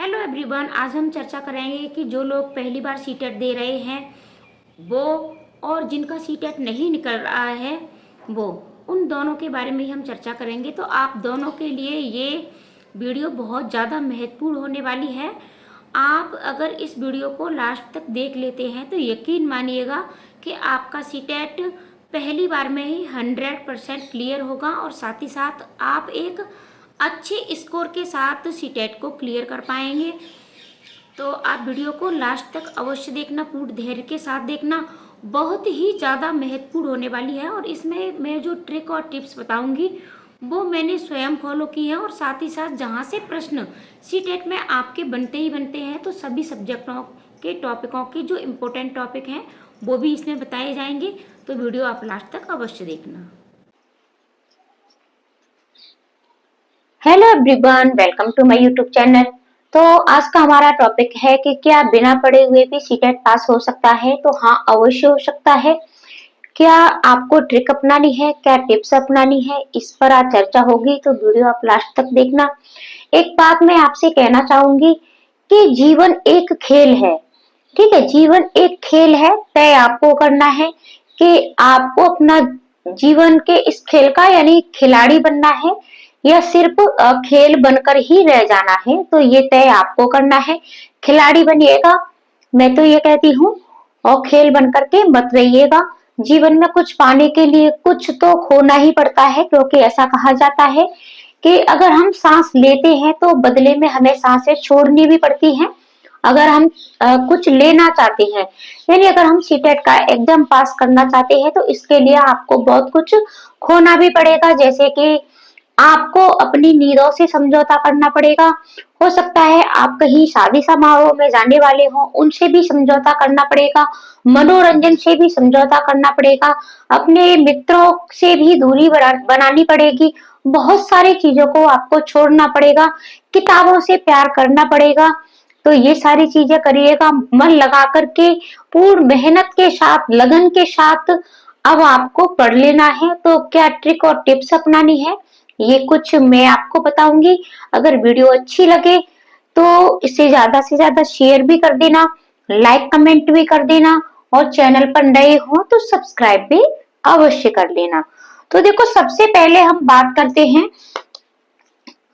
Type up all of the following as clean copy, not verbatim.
Hello everyone, आज हम चर्चा करेंगे कि जो लोग पहली बार सीटेट दे रहे हैं वो और जिनका सीटेट नहीं निकल रहा है वो, उन दोनों के बारे में ही हम चर्चा करेंगे। तो आप दोनों के लिए ये वीडियो बहुत ज़्यादा महत्वपूर्ण होने वाली है। आप अगर इस वीडियो को लास्ट तक देख लेते हैं तो यकीन मानिएगा कि आपका सीटेट पहली बार में ही 100% क्लियर होगा और साथ ही साथ आप एक अच्छे स्कोर के साथ सीटेट को क्लियर कर पाएंगे। तो आप वीडियो को लास्ट तक अवश्य देखना, पूर्ण धैर्य के साथ देखना, बहुत ही ज़्यादा महत्वपूर्ण होने वाली है। और इसमें मैं जो ट्रिक और टिप्स बताऊंगी वो मैंने स्वयं फॉलो की है और साथ ही साथ जहाँ से प्रश्न सीटेट में आपके बनते ही बनते हैं तो सभी सब्जेक्टों के टॉपिकों के जो इम्पोर्टेंट टॉपिक हैं वो भी इसमें बताए जाएंगे। तो वीडियो आप लास्ट तक अवश्य देखना। Hello everyone, welcome to my YouTube channel. तो आज का हमारा टॉपिक है कि क्या बिना पढ़े हुए भी सीटेट पास हो सकता है। तो हाँ, अवश्य हो सकता है। क्या आपको ट्रिक अपनानी है, क्या टिप्स अपनानी है, इस पर आज चर्चा होगी। तो वीडियो आप लास्ट तक देखना। एक बात मैं आपसे कहना चाहूंगी कि जीवन एक खेल है। ठीक है, जीवन एक खेल है। तय आपको करना है कि आपको अपना जीवन के इस खेल का यानी खिलाड़ी बनना है या सिर्फ खेल बनकर ही रह जाना है। तो ये तय आपको करना है। खिलाड़ी बनिएगा, मैं तो ये कहती हूँ, और खेल बनकर के मत रहिएगा। जीवन में कुछ पाने के लिए कुछ तो खोना ही पड़ता है, क्योंकि ऐसा कहा जाता है कि अगर हम सांस लेते हैं तो बदले में हमें सांसें छोड़नी भी पड़ती हैं। अगर हम कुछ लेना चाहते हैं, यानी अगर हम सीटेट का एग्जाम पास करना चाहते हैं, तो इसके लिए आपको बहुत कुछ खोना भी पड़ेगा। जैसे कि आपको अपनी नींदों से समझौता करना पड़ेगा। हो सकता है आप कहीं शादी समारोह में जाने वाले हो, उनसे भी समझौता करना पड़ेगा। मनोरंजन से भी समझौता करना पड़ेगा। अपने मित्रों से भी दूरी बनानी पड़ेगी। बहुत सारी चीजों को आपको छोड़ना पड़ेगा। किताबों से प्यार करना पड़ेगा। तो ये सारी चीजें करिएगा मन लगा करके, पूर्ण मेहनत के साथ, लगन के साथ। अब आपको पढ़ लेना है। तो क्या ट्रिक और टिप्स अपनानी है, ये कुछ मैं आपको बताऊंगी। अगर वीडियो अच्छी लगे तो इसे ज्यादा से ज्यादा शेयर भी कर देना, लाइक कमेंट भी कर देना, और चैनल पर नए हो तो सब्सक्राइब भी अवश्य कर लेना। तो देखो, सबसे पहले हम बात करते हैं,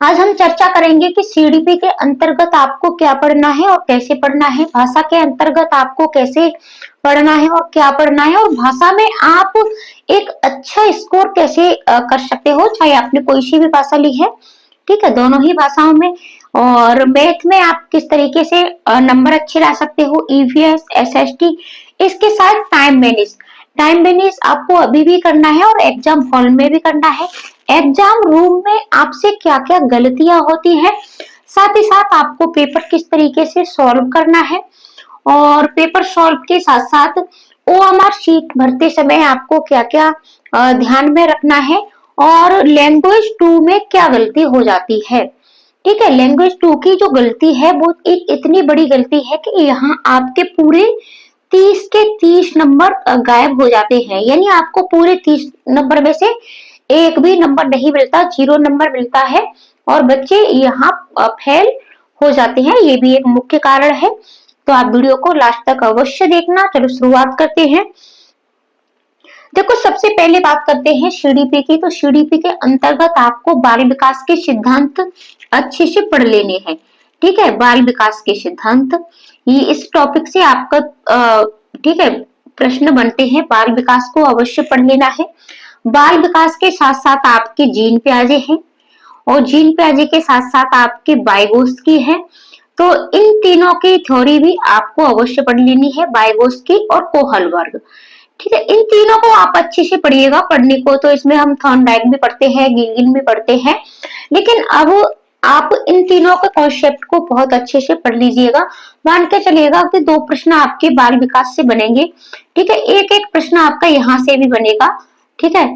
आज हम चर्चा करेंगे कि सीडीपी के अंतर्गत आपको क्या पढ़ना है और कैसे पढ़ना है। भाषा के अंतर्गत आपको कैसे पढ़ना है और क्या पढ़ना है, और भाषा में आप एक अच्छा स्कोर कैसे कर सकते हो, चाहे आपने कोई सी भी भाषा ली है। ठीक है, दोनों ही भाषाओं में। और मैथ में आप किस तरीके से नंबर अच्छे ला सकते हो, ईवीएस, एसएसटी। इसके साथ टाइम मैनेज आपको अभी भी करना है और एग्जाम हॉल में भी करना है। एग्जाम रूम में आपसे क्या क्या गलतियां होती हैं, साथ ही साथ आपको पेपर किस तरीके से सॉल्व करना है, और पेपर सॉल्व के साथ साथ ओएमआर शीट भरते समय आपको क्या क्या ध्यान में रखना है, और लैंग्वेज 2 में क्या गलती हो जाती है। ठीक है, लैंग्वेज 2 की जो गलती है वो एक इतनी बड़ी गलती है कि यहाँ आपके पूरे 30 के 30 नंबर गायब हो जाते हैं। यानी आपको पूरे 30 नंबर में से एक भी नंबर नहीं मिलता, 0 नंबर मिलता है, और बच्चे यहाँ फेल हो जाते हैं। ये भी एक मुख्य कारण है। तो आप वीडियो को लास्ट तक अवश्य देखना। चलो शुरुआत करते हैं। देखो, सबसे पहले बात करते हैं सीडीपी की। तो सीडीपी के अंतर्गत आपको बाल विकास के सिद्धांत अच्छे से पढ़ लेने हैं। ठीक है, बाल विकास के सिद्धांत, ये इस टॉपिक से आपका ठीक है प्रश्न बनते हैं। बाल विकास को अवश्य पढ़ लेना है। बाल विकास के साथ साथ आपके जीन प्याजे हैं, और जीन प्याजे के साथ साथ आपके बाइगोस्की है। तो इन तीनों की थ्योरी भी आपको अवश्य पढ़ लेनी है, बाइगोस्की और कोहल वर्ग। ठीक है, इन तीनों को आप अच्छे से पढ़िएगा। पढ़ने को तो इसमें हम थॉर्नडाइक भी पढ़ते हैं, गिल्गिन भी पढ़ते हैं, लेकिन अब आप इन तीनों के कॉन्सेप्ट को बहुत अच्छे से पढ़ लीजिएगा। मान के चलिएगा कि 2 प्रश्न आपके बाल विकास से बनेंगे। ठीक है, एक एक प्रश्न आपका यहाँ से भी बनेगा। ठीक है,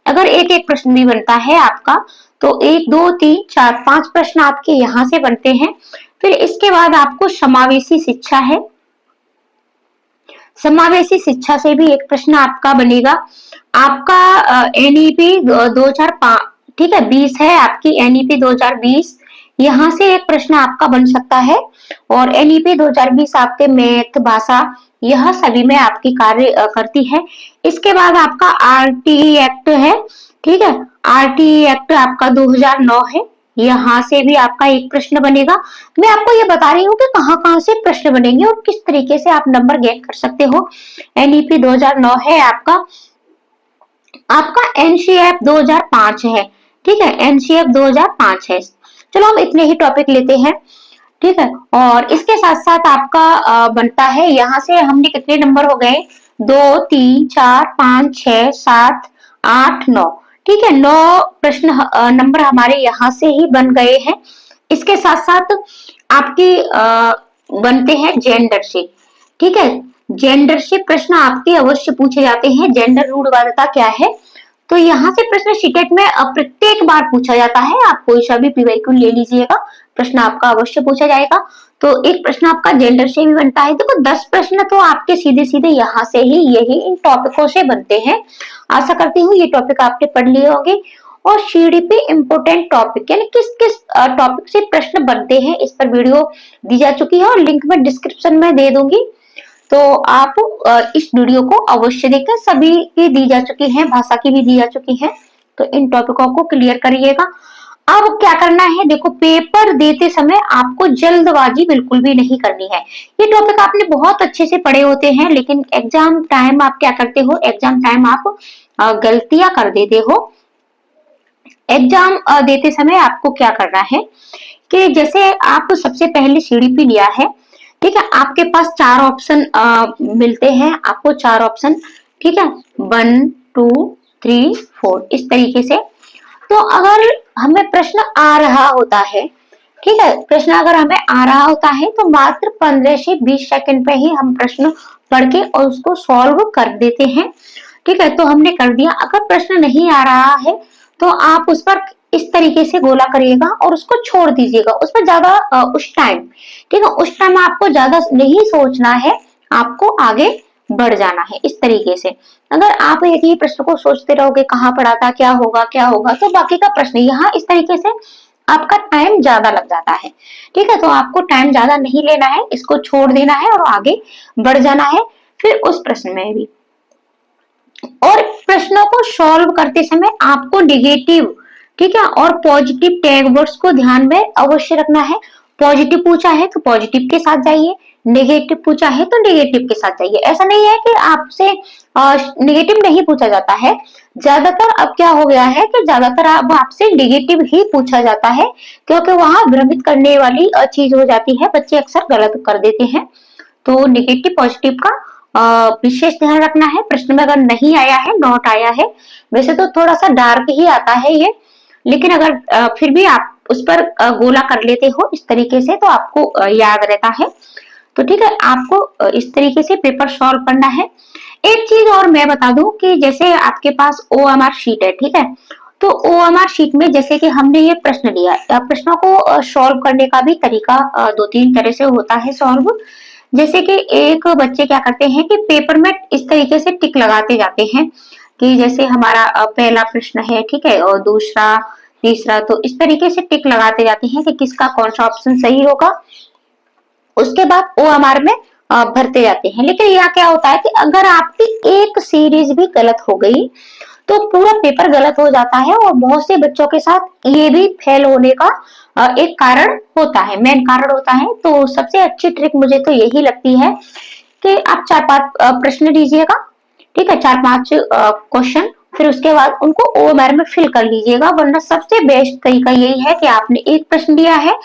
अगर एक एक प्रश्न भी बनता है आपका तो 1 2 3 4 5 प्रश्न आपके यहाँ से बनते हैं। फिर इसके बाद आपको समावेशी शिक्षा है। समावेशी शिक्षा से भी एक प्रश्न आपका बनेगा। आपका एनईपी 2005, ठीक है 20 है आपकी एनईपी 2020। यहाँ से एक प्रश्न आपका बन सकता है। और एनईपी 2020 आपके मैथ, भाषा, यह सभी में आपकी कार्य करती है। इसके बाद आपका आरटीई एक्ट है, ठीक है। आरटीई एक्ट आपका 2009 है, यहाँ से भी आपका एक प्रश्न बनेगा। मैं आपको ये बता रही हूँ कि कहाँ कहाँ से प्रश्न बनेंगे और किस तरीके से आप नंबर गेन कर सकते हो। एनईपी 2009 है आपका। आपका एनसीएफ 2005 है, ठीक है, एनसीएफ 2005 है। चलो हम इतने ही टॉपिक लेते हैं, ठीक है। और इसके साथ साथ आपका बनता है, यहाँ से हमने कितने नंबर हो गए, 2 3 4 5 6 7 8 9, ठीक है, 9 प्रश्न नंबर हमारे यहाँ से ही बन गए हैं। इसके साथ साथ आपके बनते हैं जेंडर से, ठीक है। जेंडर से प्रश्न आपके अवश्य पूछे जाते हैं। जेंडर रूढ़वादिता क्या है, तो यहाँ से प्रश्न सीटेट में प्रत्येक बार पूछा जाता है। आप कोई सा भी पीवाईक्यू ले लीजिएगा, प्रश्न आपका अवश्य पूछा जाएगा। तो एक प्रश्न आपका जेंडर से भी बनता है। देखो 10 प्रश्न तो आपके सीधे सीधे यहाँ से ही यही इन टॉपिकों से बनते हैं। आशा करती हूँ ये टॉपिक आपने पढ़ लिए होंगे। और सीडीपी इम्पोर्टेंट टॉपिक यानी किस किस टॉपिक से प्रश्न बनते हैं, इस पर वीडियो दी जा चुकी है और लिंक मैं डिस्क्रिप्शन में दे दूंगी। तो आप इस वीडियो को अवश्य देखें, सभी की दी जा चुकी है, भाषा की भी दी जा चुकी है। तो इन टॉपिकों को क्लियर करिएगा। अब क्या करना है, देखो पेपर देते समय आपको जल्दबाजी बिल्कुल भी नहीं करनी है। ये टॉपिक आपने बहुत अच्छे से पढ़े होते हैं, लेकिन एग्जाम टाइम आप क्या करते हो, एग्जाम टाइम आप गलतियां कर देते हो। एग्जाम देते समय आपको क्या करना है कि जैसे आप सबसे पहले सीडीपी लिया है, ठीक है, आपके पास 4 ऑप्शन मिलते हैं आपको, 4 ऑप्शन, ठीक है, 1 2 3 4 इस तरीके से। तो अगर हमें प्रश्न आ रहा होता है, ठीक है, प्रश्न अगर हमें आ रहा होता है तो मात्र 15 से 20 सेकंड पे ही हम प्रश्न पढ़ के और उसको सॉल्व कर देते हैं, ठीक है। तो हमने कर दिया। अगर प्रश्न नहीं आ रहा है तो आप उस पर इस तरीके से गोला करिएगा और उसको छोड़ दीजिएगा। उस पर ज्यादा उस टाइम, ठीक है, उस टाइम आपको ज्यादा नहीं सोचना है, आपको आगे बढ़ जाना है इस तरीके से। अगर आप एक ही प्रश्न को सोचते रहोगे कहाँ पढ़ा था, क्या होगा, तो बाकी का प्रश्न यहाँ इस तरीके से आपका टाइम ज्यादा लग जाता है, ठीक है। तो आपको टाइम ज्यादा नहीं लेना है, इसको छोड़ देना है और आगे बढ़ जाना है। फिर उस प्रश्न में भी, और प्रश्नों को सॉल्व करते समय आपको नेगेटिव, ठीक है, और पॉजिटिव टैग वर्ड्स को ध्यान में अवश्य रखना है। पॉजिटिव पूछा है तो पॉजिटिव के साथ जाइए, नेगेटिव पूछा है तो नेगेटिव के साथ जाइए। ऐसा नहीं है कि आपसे नेगेटिव नहीं पूछा जाता है। ज्यादातर अब क्या हो गया है कि ज्यादातर अब आपसे नेगेटिव ही पूछा जाता है, क्योंकि वहां भ्रमित करने वाली चीज हो जाती है, बच्चे अक्सर गलत कर देते हैं। तो नेगेटिव पॉजिटिव का विशेष ध्यान रखना है। प्रश्न में अगर नहीं आया है, नॉट आया है, वैसे तो थोड़ा सा डार्क ही आता है ये, लेकिन अगर फिर भी आप उस पर गोला कर लेते हो इस तरीके से तो आपको याद रहता है। तो ठीक है, आपको इस तरीके से पेपर सॉल्व करना है। एक चीज और मैं बता दूं कि जैसे आपके पास ओएमआर शीट है, ठीक है, तो ओएमआर शीट में जैसे कि हमने ये प्रश्न लिया, प्रश्नों को सॉल्व करने का भी तरीका 2-3 तरह से होता है सॉल्व। जैसे कि एक बच्चे क्या करते हैं कि पेपर में इस तरीके से टिक लगाते जाते हैं कि जैसे हमारा पहला प्रश्न है, ठीक है, और दूसरा, तीसरा, तो इस तरीके से टिक लगाते जाते हैं कि किसका कौन सा ऑप्शन सही होगा। उसके बाद ओएमआर में भरते जाते हैं। लेकिन यहाँ क्या होता है कि अगर आपकी एक सीरीज भी गलत हो गई तो पूरा पेपर गलत हो जाता है, और बहुत से बच्चों के साथ ये भी फेल होने का एक कारण होता है, मेन कारण होता है। तो सबसे अच्छी ट्रिक मुझे तो यही लगती है कि आप 4-5 प्रश्न लीजिएगा, ठीक है, 4-5 क्वेश्चन, फिर उसके बाद उनको ओएमआर में फिल कर लीजिएगा। वरना सबसे बेस्ट तरीका यही है कि आपने एक प्रश्न दिया है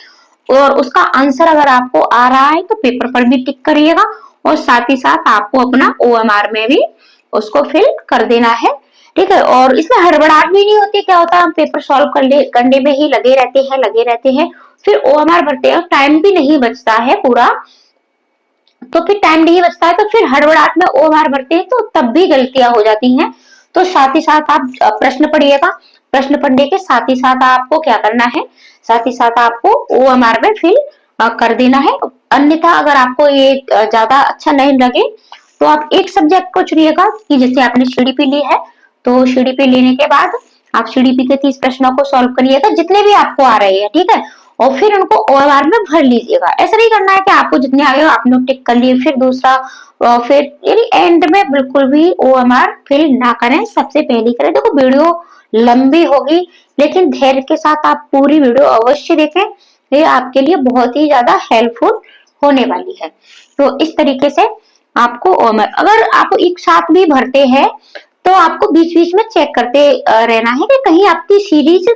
और उसका आंसर अगर आपको आ रहा है तो पेपर पर भी टिक करिएगा, और साथ ही साथ आपको अपना ओएमआर में भी उसको फिल कर देना है, ठीक है। और इसमें हड़बड़ाहट भी नहीं होती। क्या होता है, हम पेपर सॉल्व करने में ही लगे रहते हैं, फिर ओएमआर भरते हैं, टाइम भी नहीं बचता है पूरा, तो फिर टाइम नहीं बचता है तो फिर हड़बड़ाहट में ओएमआर भरते हैं तो तब भी गलतियां हो जाती हैं। तो साथ ही साथ आप प्रश्न पढ़िएगा, प्रश्न पढ़ने के साथ ही साथ आपको क्या करना है, साथ ही साथ आपको ओएमआर में फिल कर देना है। अन्यथा अगर आपको ये ज्यादा अच्छा नहीं लगे तो आप एक सब्जेक्ट को चुनिएगा, कि जैसे आपने सीडीपी ली है तो सीडीपी लेने के बाद आप सीडीपी के 30 प्रश्नों को सॉल्व करिएगा जितने भी आपको आ रहे हैं, ठीक है। और फिर उनको OMR में भर लीजिएगा। ऐसा नहीं करना है कि आपको जितने आ गए आपने टिक कर लिए, फिर दूसरा फिर यानी एंड में बिल्कुल भी OMR फिल ना करें, सबसे पहले करें। देखो वीडियो लंबी होगी लेकिन धैर्य के साथ आप पूरी वीडियो अवश्य देखें, ये आपके लिए बहुत ही ज्यादा हेल्पफुल होने वाली है। तो इस तरीके से आपको OMR अगर आप एक साथ भी भरते हैं तो आपको बीच बीच में चेक करते रहना है कि कहीं आपकी सीरीज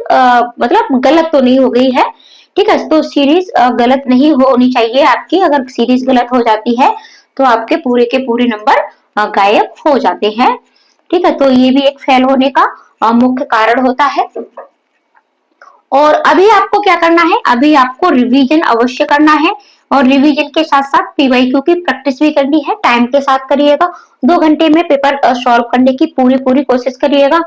मतलब गलत तो नहीं हो गई है। ठीक है, तो सीरीज गलत नहीं होनी चाहिए आपकी। अगर सीरीज गलत हो जाती है तो आपके पूरे के पूरे नंबर गायब हो जाते हैं। ठीक है, तो ये भी एक फेल होने का मुख्य कारण होता है। और अभी आपको क्या करना है, अभी आपको रिवीजन अवश्य करना है और रिवीजन के साथ साथ PYQ की प्रैक्टिस भी करनी है। टाइम के साथ करिएगा, 2 घंटे में पेपर सॉल्व करने की पूरी कोशिश करिएगा।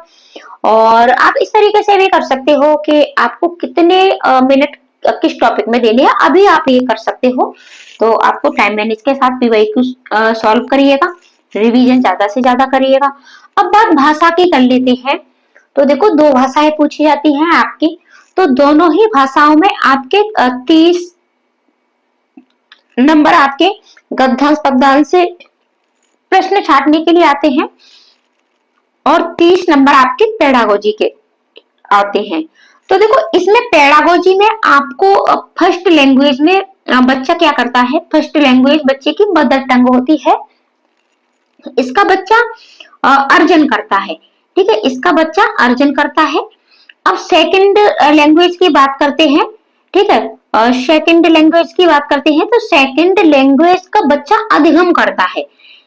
और आप इस तरीके से भी कर सकते हो कि आपको कितने मिनट किस टॉपिक में देने हैं, अभी आप ये कर सकते हो। तो आपको टाइम मैनेज के साथ PYQ सॉल्व करिएगा, रिवीजन ज्यादा से ज्यादा करिएगा। अब बात भाषा की कर लेते हैं। तो देखो 2 भाषाएं पूछी जाती हैं आपकी, तो दोनों ही भाषाओं में आपके 30 नंबर आपके गद्यांश पद्यांश से प्रश्न छाटने के लिए आते हैं और 30 नंबर आपके पेडागोजी के आते हैं। तो देखो इसमें पेडागोजी में आपको फर्स्ट लैंग्वेज में बच्चा क्या करता है, फर्स्ट लैंग्वेज बच्चे की मदर टंग होती है, इसका बच्चा अर्जन करता है। ठीक है, इसका बच्चा अर्जन करता है। अब सेकंड लैंग्वेज की बात करते हैं। ठीक है, सेकंड लैंग्वेज की बात करते हैं तो सेकंड लैंग्वेज का बच्चा अधिगम करता है।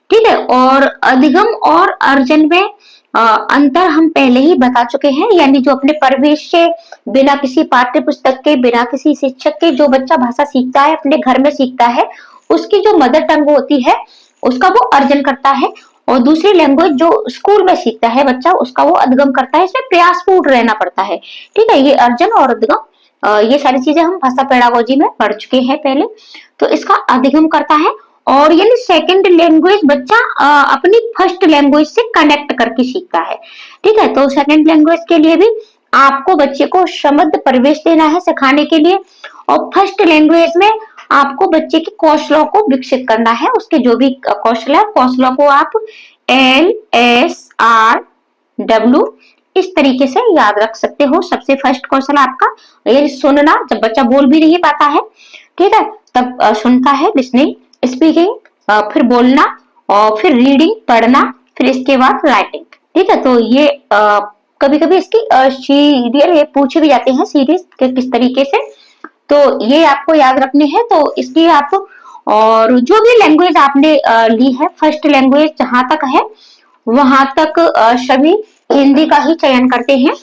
ठीक है, और अधिगम और अर्जन में अंतर हम पहले ही बता चुके हैं, यानी जो अपने परिवेश से बिना किसी पाठ्य पुस्तक के, बिना किसी शिक्षक के जो बच्चा भाषा सीखता है, अपने घर में सीखता है, उसकी जो मदर टंग होती है उसका वो अर्जन करता है। और दूसरी लैंग्वेज जो स्कूल में सीखता है बच्चा, उसका वो अधिगम करता है। इसमें प्रयासपूर्ण रहना पड़ता है। ठीक है, ये अर्जन और अधिगम ये सारी चीजें हम भाषा पेडागोजी में पढ़ चुके हैं पहले। तो इसका अधिगम करता है और यानी सेकंड लैंग्वेज बच्चा अपनी फर्स्ट लैंग्वेज से कनेक्ट करके सीखता है। ठीक है, तो सेकंड लैंग्वेज के लिए भी आपको बच्चे को समृद्ध परिवेश देना है सिखाने के लिए, और फर्स्ट लैंग्वेज में आपको बच्चे के कौशलों को विकसित करना है। उसके जो भी कौशल है, कौशलों को आप LSRW इस तरीके से याद रख सकते हो। सबसे फर्स्ट कौशल आपका ये सुनना, जब बच्चा बोल भी नहीं पाता है, ठीक है, तब सुनता है, लिसनिंग, स्पीकिंग, फिर बोलना, और फिर रीडिंग, पढ़ना, फिर इसके बाद राइटिंग। ठीक है, तो ये कभी कभी इसकी सीरियल ये पूछे भी जाते हैं सीरीज के किस तरीके से, तो ये आपको याद रखने हैं। तो इसलिए आप और जो भी लैंग्वेज आपने ली है, फर्स्ट लैंग्वेज जहां तक है वहां तक सभी हिंदी का ही चयन करते हैं।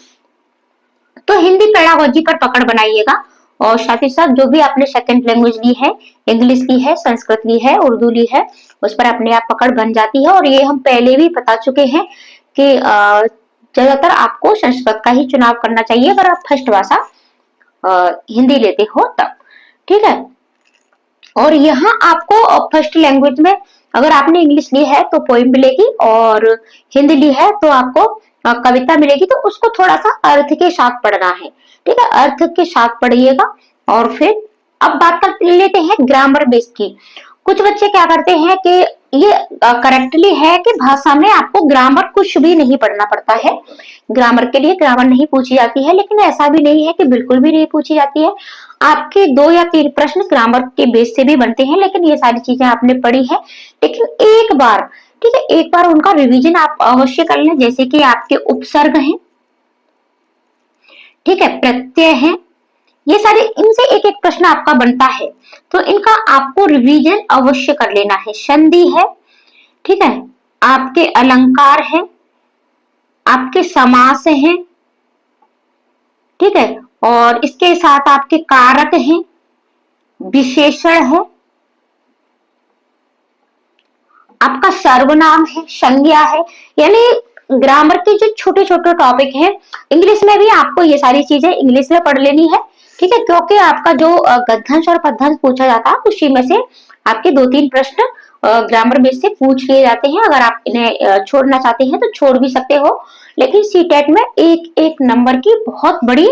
तो हिंदी पेडागोजी पर पकड़ बनाइएगा, और साथ ही साथ जो भी आपने सेकंड लैंग्वेज ली है, इंग्लिश ली है, संस्कृत ली है, उर्दू ली है, उस पर अपने आप पकड़ बन जाती है। और ये हम पहले भी बता चुके हैं कि ज्यादातर आपको संस्कृत का ही चुनाव करना चाहिए अगर आप फर्स्ट भाषा हिंदी लेते हो तब। ठीक है, और यहाँ आपको फर्स्ट लैंग्वेज में अगर आपने इंग्लिश ली है तो पोइम मिलेगी, और हिंदी ली है तो आपको कविता मिलेगी। तो उसको थोड़ा सा अर्थ के साथ पढ़ना है। ठीक है, अर्थ के साथ पढ़िएगा। और फिर अब बात कर लेते हैं ग्रामर बेस की। कुछ बच्चे क्या करते हैं कि ये करेक्टली है कि भाषा में आपको ग्रामर कुछ भी नहीं पढ़ना पड़ता है, ग्रामर के लिए ग्रामर नहीं पूछी जाती है, लेकिन ऐसा भी नहीं है कि बिल्कुल भी नहीं पूछी जाती है। आपके 2 या 3 प्रश्न ग्रामर के बेस से भी बनते हैं, लेकिन ये सारी चीजें आपने पढ़ी है। लेकिन एक बार, ठीक है, एक बार उनका रिवीजन आप अवश्य कर लें। जैसे कि आपके उपसर्ग हैं, ठीक है, प्रत्यय हैं, ये सारे, इनसे एक एक प्रश्न आपका बनता है, तो इनका आपको रिवीजन अवश्य कर लेना है। संधि है, ठीक है, आपके अलंकार है, आपके समास हैं, ठीक है, और इसके साथ आपके कारक हैं, विशेषण है, आपका सर्वनाम है, संज्ञा है। यानी ग्रामर के जो छोटे छोटे टॉपिक हैं, इंग्लिश में भी आपको ये सारी चीजें इंग्लिश में पढ़ लेनी है। ठीक है, क्योंकि आपका जो गद्यांश और पद्यांश पूछा जाता है उसी में से आपके 2-3 प्रश्न ग्रामर बेस से पूछ लिए जाते हैं। अगर आप इन्हें छोड़ना चाहते हैं तो छोड़ भी सकते हो, लेकिन सीटेट में एक एक नंबर की बहुत बड़ी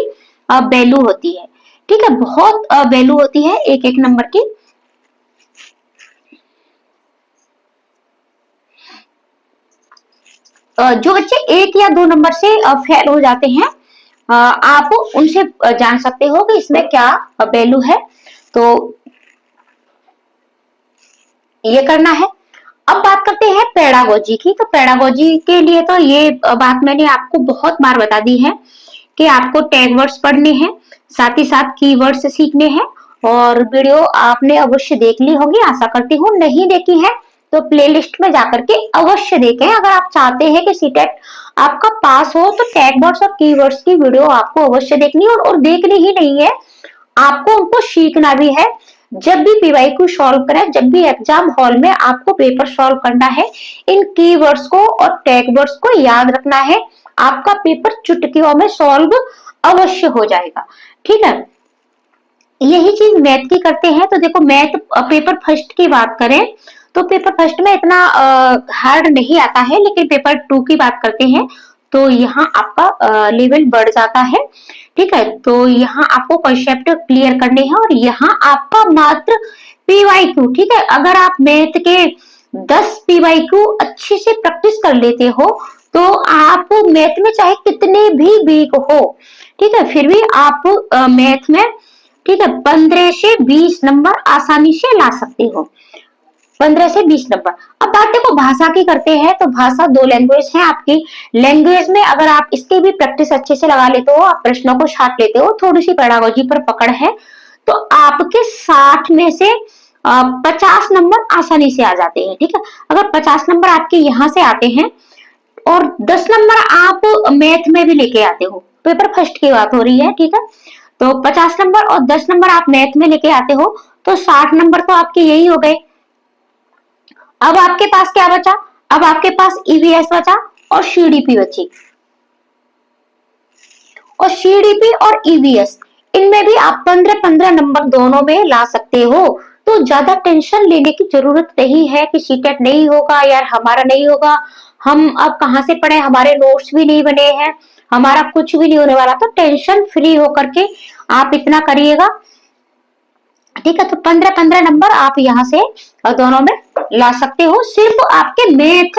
वैल्यू होती है। ठीक है, बहुत वैल्यू होती है एक एक नंबर की। जो बच्चे 1 या 2 नंबर से फेल हो जाते हैं, आप उनसे जान सकते हो कि इसमें क्या वैल्यू है, तो ये करना है। अब बात करते हैं पेडागोजी की। तो पेडागोजी के लिए तो ये बात मैंने आपको बहुत बार बता दी है कि आपको टैग वर्ड्स पढ़ने हैं, साथ ही साथ कीवर्ड्स सीखने हैं। और वीडियो आपने अवश्य देख ली होगी, आशा करती हूँ। नहीं देखी है तो प्लेलिस्ट में जाकर के अवश्य देखें। अगर आप चाहते हैं कि सीटेट आपका पास हो तो टैग वर्ड्स और कीवर्ड्स की वीडियो आपको अवश्य देखनी है, और देखनी ही नहीं है, आपको उनको सीखना भी है। जब भी पीवाईक्यू सॉल्व करें, जब भी एग्जाम हॉल में आपको पेपर सॉल्व करना है, इन कीवर्ड्स को और टैग वर्ड्स को याद रखना है। आपका पेपर चुटकियों में सॉल्व अवश्य हो जाएगा। ठीक है, यही चीज मैथ की करते हैं। तो देखो, मैथ पेपर फर्स्ट की बात करें तो पेपर फर्स्ट में इतना हार्ड नहीं आता है, लेकिन पेपर 2 की बात करते हैं तो यहाँ आपका लेवल बढ़ जाता है। ठीक है, तो यहाँ आपको कॉन्सेप्ट क्लियर करने हैं, और यहाँ आपका मात्र पीवाईक्यू। ठीक है, अगर आप मैथ के 10 पीवाईक्यू अच्छे से प्रैक्टिस कर लेते हो तो आप मैथ में चाहे कितने भी वीक हो, ठीक है, फिर भी आप मैथ में, ठीक है, 15 से 20 नंबर आसानी से ला सकते हो। 15 से 20 नंबर। अब बात देखो भाषा की करते हैं। तो भाषा 2 लैंग्वेज है आपकी। लैंग्वेज में अगर आप इसकी भी प्रैक्टिस अच्छे से लगा लेते हो, आप प्रश्नों को छाट लेते हो, थोड़ी सी पेडागोजी पर पकड़ है, तो आपके 60 में से 50 नंबर आसानी से आ जाते हैं। ठीक है, अगर 50 नंबर आपके यहाँ से आते हैं और 10 नंबर आप मैथ में भी लेके आते हो, पेपर फर्स्ट की बात हो रही है। ठीक है, तो 50 नंबर और 10 नंबर आप मैथ में लेके आते हो तो 60 नंबर तो आपके यही हो गए। अब आपके पास क्या बचा? अब आपके पास ईवीएस बचा और सीडीपी बची। और सीडीपी और ईवीएस, इनमें भी आप 15-15 नंबर दोनों में ला सकते हो। तो ज्यादा टेंशन लेने की जरूरत नहीं है कि सीटेट नहीं होगा यार, हमारा नहीं होगा, हम अब कहाँ से पढ़े, हमारे नोट्स भी नहीं बने हैं, हमारा कुछ भी नहीं होने वाला। तो टेंशन फ्री होकर के आप इतना करिएगा। ठीक है, तो 15-15 नंबर आप यहाँ से दोनों में ला सकते हो। सिर्फ आपके मैथ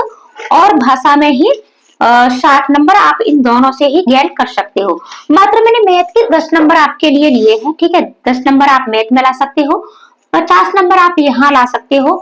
और भाषा में ही 60 नंबर आप इन दोनों से ही गेन कर सकते हो। मात्र मैंने मैथ के 10 नंबर आपके लिए लिए हैं। ठीक है, 10 नंबर आप मैथ में ला सकते हो, 50 नंबर आप यहाँ ला सकते हो,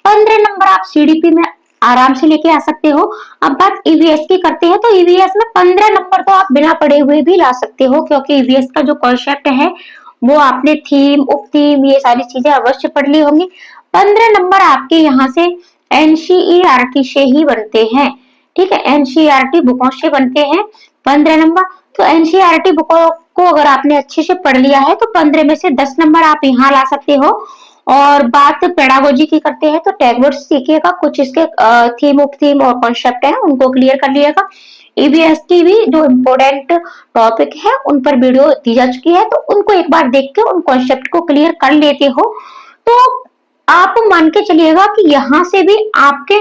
15 नंबर आप सीडीपी में आराम से लेके आ सकते हो। अब बात ईवीएस की करते हैं। तो ईवीएस में 15 नंबर तो आप बिना पढ़े हुए भी ला सकते हो, क्योंकि ईवीएस का जो कॉन्सेप्ट है वो आपने थीम, उप थीम, ये सारी चीजें अवश्य पढ़ ली होंगी। 15 नंबर आपके यहाँ से एनसीईआरटी से ही बनते हैं। ठीक है, एनसीईआरटी बुकों से बनते हैं 15 नंबर। तो एनसीईआरटी बुकों को अगर आपने अच्छे से पढ़ लिया है तो 15 में से 10 नंबर आप यहाँ ला सकते हो। और बात पेडागोजी की करते हैं तो टैग वर्ड्स सीखिएगा, कुछ इसके थीम, उप थीम और कॉन्सेप्ट है उनको क्लियर कर लिएगा। ईवीएस की भी जो इम्पोर्टेंट टॉपिक है उन पर वीडियो दी जा चुकी है, तो उनको एक बार देख के उन कॉन्सेप्ट को क्लियर कर लेते हो तो आप मान के चलिएगा कि यहाँ से भी आपके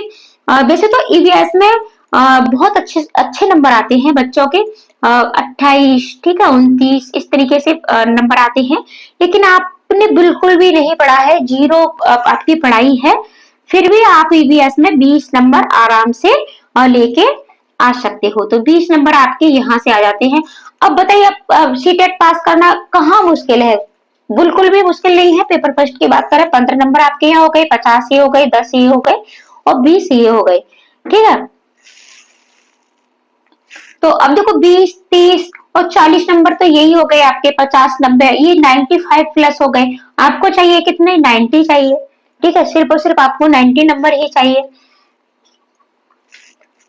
वैसे तो ईवीएस में बहुत अच्छे अच्छे नंबर आते हैं बच्चों के, 28, ठीक है, 29, इस तरीके से नंबर आते हैं। लेकिन आपने बिल्कुल भी नहीं पढ़ा है, जीरो आपकी पढ़ाई है, फिर भी आप ईवीएस में 20 नंबर आराम से लेके आ सकते हो। तो 20 नंबर आपके यहाँ से आ जाते हैं। अब बताइए, अब सीटेट पास करना कहाँ मुश्किल है? बिल्कुल भी मुश्किल नहीं है। पेपर फर्स्ट की बात करें, 15 नंबर आपके यहाँ हो गए, 50 ये हो गए, 10 ये हो गए और 20 ये हो गए। ठीक है, तो अब देखो 20, 30 और 40 नंबर तो यही हो गए आपके, 50, 90, ये 95 प्लस हो गए। आपको चाहिए कितने? 90 चाहिए। ठीक है, सिर्फ और सिर्फ आपको 90 नंबर ही चाहिए।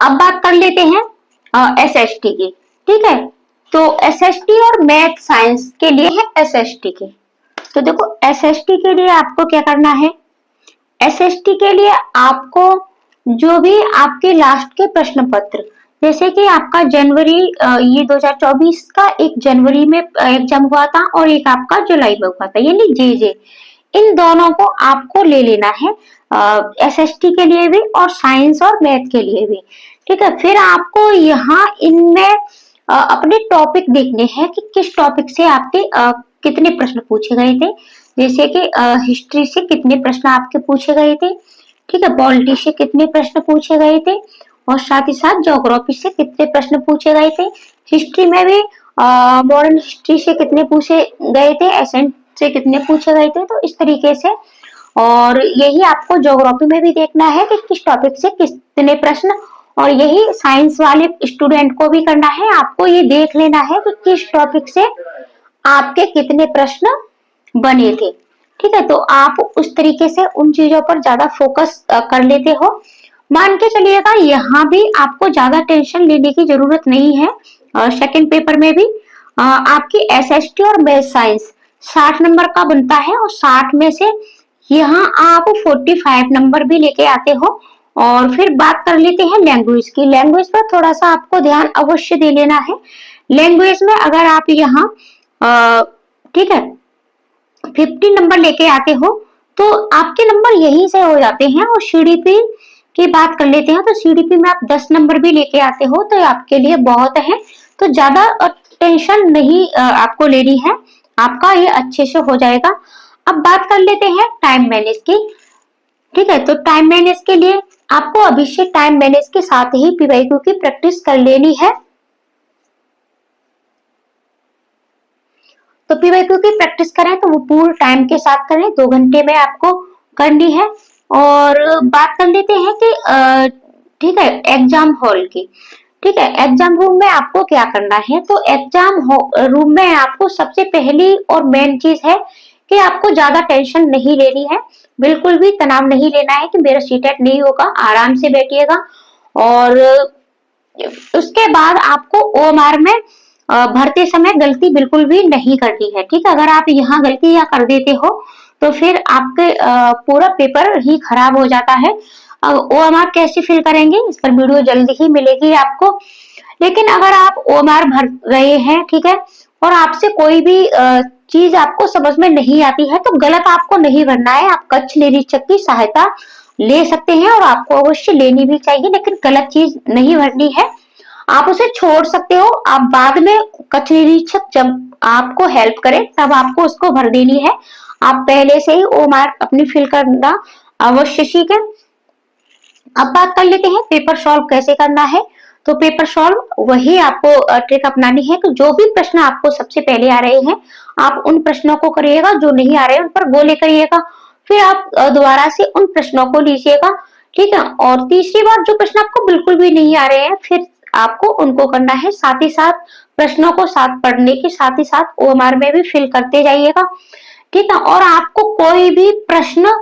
अब बात कर लेते हैं एसएसटी की। ठीक है, तो एसएसटी और मैथ साइंस के लिए है एसएसटी की। तो देखो एसएसटी के लिए आपको क्या करना है? एसएसटी के लिए आपको जो भी आपके लास्ट के प्रश्न पत्र, जैसे कि आपका जनवरी ये 2024 का एक जनवरी में एग्जाम हुआ था और एक आपका जुलाई में हुआ था, यानी जे, इन दोनों को आपको ले लेना है, एसएसटी के लिए भी और साइंस और मैथ के लिए भी। ठीक है, फिर आपको यहाँ इनमें अपने टॉपिक देखने हैं कि किस टॉपिक से आपके कितने प्रश्न पूछे गए थे, जैसे कि हिस्ट्री से कितने प्रश्न आपके पूछे गए थे, ठीक है, पॉलिटी से कितने प्रश्न पूछे गए थे, और साथ ही साथ ज्योग्राफी से कितने प्रश्न पूछे गए थे। हिस्ट्री में भी मॉडर्न हिस्ट्री से कितने पूछे गए थे, एसेंट से कितने पूछे गए थे, तो इस तरीके से। और यही आपको ज्योग्राफी में भी देखना है कि किस टॉपिक से कितने प्रश्न, और यही साइंस वाले स्टूडेंट को भी करना है, आपको ये देख लेना है कि किस टॉपिक से आपके कितने प्रश्न बने थे, ठीक है। तो आप उस तरीके से उन चीजों पर ज्यादा फोकस कर लेते हो। मान के चलिएगा यहाँ भी आपको ज्यादा टेंशन लेने की जरूरत नहीं है। सेकंड पेपर में भी आपकी एसएसटी और मैथ साइंस 60 नंबर का बनता है, और 60 में से यहाँ आप 45 नंबर भी लेके आते हो। और फिर बात कर लेते हैं लैंग्वेज की। लैंग्वेज पर थोड़ा सा आपको ध्यान अवश्य दे लेना है। लैंग्वेज में अगर आप यहाँ ठीक है 50 नंबर लेके आते हो तो आपके नंबर यहीं से हो जाते हैं। और सीडीपी की बात कर लेते हैं, तो सीडीपी में आप 10 नंबर भी लेके आते हो तो आपके लिए बहुत है। तो ज्यादा टेंशन नहीं आपको लेनी है, आपका ये अच्छे से हो जाएगा। अब बात कर लेते हैं टाइम मैनेज की, ठीक है। तो टाइम मैनेज के लिए आपको अभी से टाइम मैनेज के साथ ही पीवाईक्यू की प्रैक्टिस कर लेनी है। तो पीवाईक्यू की प्रैक्टिस करें तो वो पूरे टाइम के साथ करें, 2 घंटे में आपको करनी है। और बात कर लेते हैं कि ठीक है एग्जाम हॉल की, ठीक है। एग्जाम रूम में आपको क्या करना है, तो एग्जाम रूम में आपको सबसे पहली और मेन चीज है कि आपको ज्यादा टेंशन नहीं लेनी है, बिल्कुल भी तनाव नहीं लेना है कि मेरा सीटेट नहीं होगा। आराम से बैठिएगा। और उसके बाद आपको ओएमआर में भरते समय गलती बिल्कुल भी नहीं करनी है, ठीक है। अगर आप यहाँ गलतियां कर देते हो तो फिर आपके पूरा पेपर ही खराब हो जाता है। ओएमआर कैसे फिल करेंगे इस पर वीडियो जल्दी ही मिलेगी आपको। लेकिन अगर आप ओएमआर भर रहे हैं, ठीक है, और आपसे कोई भी चीज आपको समझ में नहीं आती है तो गलत आपको नहीं भरना है। आप कक्ष निरीक्षक की सहायता ले सकते हैं और आपको अवश्य लेनी भी चाहिए, लेकिन गलत चीज नहीं भरनी है। आप उसे छोड़ सकते हो, आप बाद में कक्ष निरीक्षक जब आपको हेल्प करे तब आपको उसको भर देनी है। आप पहले से ही ओएमआर अपनी फिल करना अवश्य सीखें। अब बात कर लेते हैं पेपर सॉल्व कैसे करना है। तो पेपर सॉल्व वही आपको ट्रिक अपनानी है कि जो भी प्रश्न आपको सबसे पहले आ रहे हैं आप उन प्रश्नों को करिएगा, जो नहीं आ रहे हैं उन पर गोले करिएगा। फिर आप दोबारा से उन प्रश्नों को लीजिएगा, ठीक है। और तीसरी बार जो प्रश्न आपको बिल्कुल भी नहीं आ रहे हैं फिर आपको उनको करना है। साथ ही साथ प्रश्नों को साथ पढ़ने के साथ ही साथ ओएमआर में भी फिल करते जाइएगा, ठीक है। और आपको कोई भी प्रश्न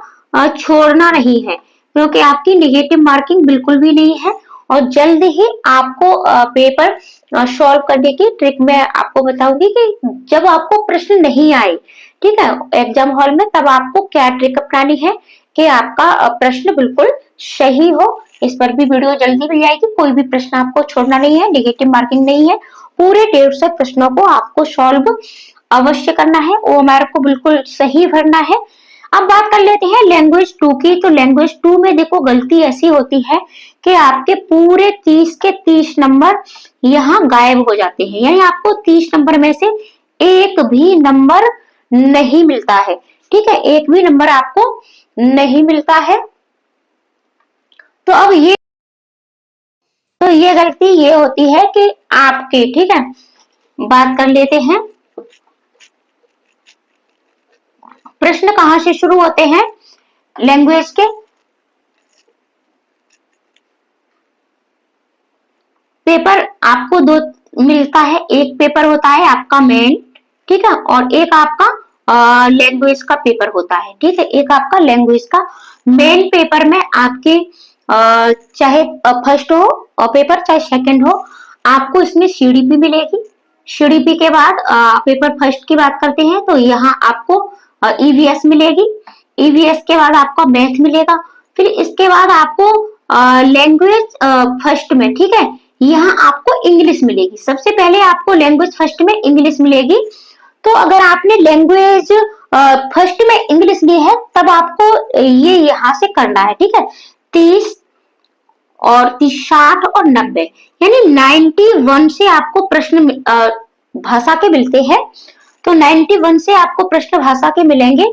छोड़ना नहीं है, क्योंकि आपकी निगेटिव मार्किंग बिल्कुल भी नहीं है। और जल्द ही आपको पेपर सॉल्व करने की ट्रिक मैं आपको बताऊंगी कि जब आपको प्रश्न नहीं आए, ठीक है, एग्जाम हॉल में, तब आपको क्या ट्रिक अपनानी है कि आपका प्रश्न बिल्कुल सही हो। इस पर भी वीडियो जल्दी मिल जाएगी। कोई भी प्रश्न आपको छोड़ना नहीं है, नेगेटिव मार्किंग नहीं है। पूरे 150 प्रश्नों को आपको सॉल्व अवश्य करना है, ओएमआर को बिल्कुल सही भरना है। अब बात कर लेते हैं लैंग्वेज 2 की। तो लैंग्वेज 2 में देखो गलती ऐसी होती है कि आपके पूरे 30 के 30 नंबर यहाँ गायब हो जाते हैं, यानी आपको 30 नंबर में से एक भी नंबर नहीं मिलता है, ठीक है, एक भी नंबर आपको नहीं मिलता है। तो अब ये गलती ये होती है कि आपके, ठीक है, बात कर लेते हैं प्रश्न कहां से शुरू होते हैं लैंग्वेज के। पेपर आपको 2 मिलता है, एक पेपर होता है आपका मेन, ठीक है, और एक आपका लैंग्वेज का पेपर होता है, ठीक है। एक आपका लैंग्वेज का मेन पेपर में आपके चाहे फर्स्ट हो पेपर चाहे सेकंड हो, आपको इसमें सीडीपी मिलेगी। सीडीपी के बाद पेपर फर्स्ट की बात करते हैं तो यहाँ आपको ईवीएस मिलेगी। ईवीएस के बाद आपका मैथ मिलेगा। फिर इसके बाद आपको लैंग्वेज फर्स्ट में, ठीक है, यहाँ आपको इंग्लिश मिलेगी। सबसे पहले आपको लैंग्वेज फर्स्ट में इंग्लिश मिलेगी। तो अगर आपने लैंग्वेज फर्स्ट में इंग्लिश ली है तब आपको ये यहाँ से करना है, ठीक है। 30 और 60 और 90 यानी 91 से आपको प्रश्न भाषा के मिलते हैं। तो 91 से आपको प्रश्न भाषा के मिलेंगे।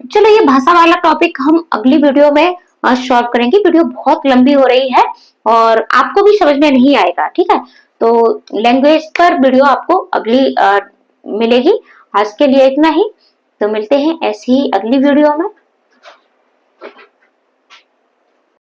चलो ये भाषा वाला टॉपिक हम अगली वीडियो में सॉल्व करेंगे। वीडियो बहुत लंबी हो रही है और आपको भी समझ में नहीं आएगा, ठीक है। तो लैंग्वेज पर वीडियो आपको अगली मिलेगी। आज के लिए इतना ही, तो मिलते हैं ऐसी ही अगली वीडियो में।